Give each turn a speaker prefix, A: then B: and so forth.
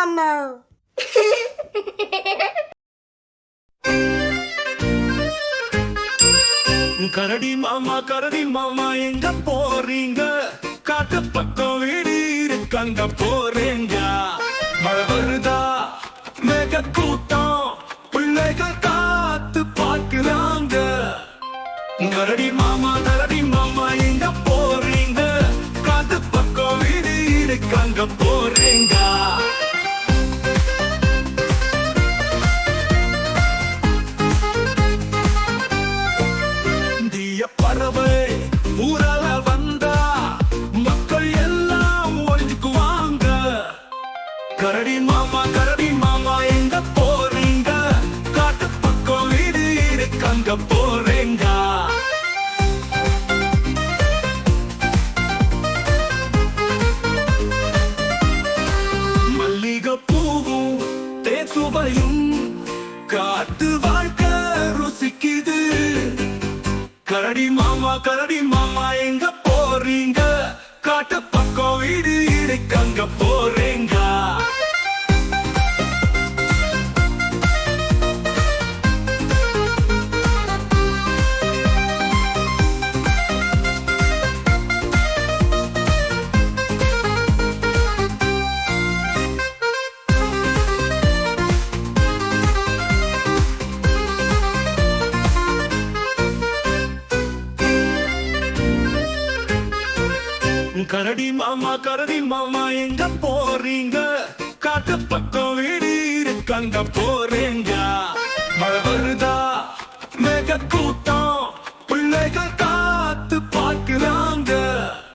A: மாமா.
B: கரடி மாமா எங்க போறீங்க? காட்டு பக்கம் வீடு இருக்காங்க போறீங்க. மழை வருதா? மேக கூட்டம் பிள்ளைகள் காத்து பார்க்கிறாங்க. கரடி மாமா எங்க போறீங்க? காட்டு பக்கம் வீடு இருக்காங்க போறீங்க. பறவை ஊரால வந்தா மக்கள் எல்லாம் ஒழிஞ்சுக்குவாங்க. கரடி மாமா எங்க போறீங்க? காட்டு பக்கம் வீடு இருக்காங்க போறீங்க. மல்லிகை பூவும் தேசுவையும் காட்டு வாழ்க்கை ருசிக்குது. கரடி மாமா எங்க போறீங்க? காட்டு பக்கம் வீடு இருக்காங்க போறீங்க. கரடி மாமா எங்க போறீங்க? காட்டு பக்கம் வீடு இருக்காங்க போறீங்க.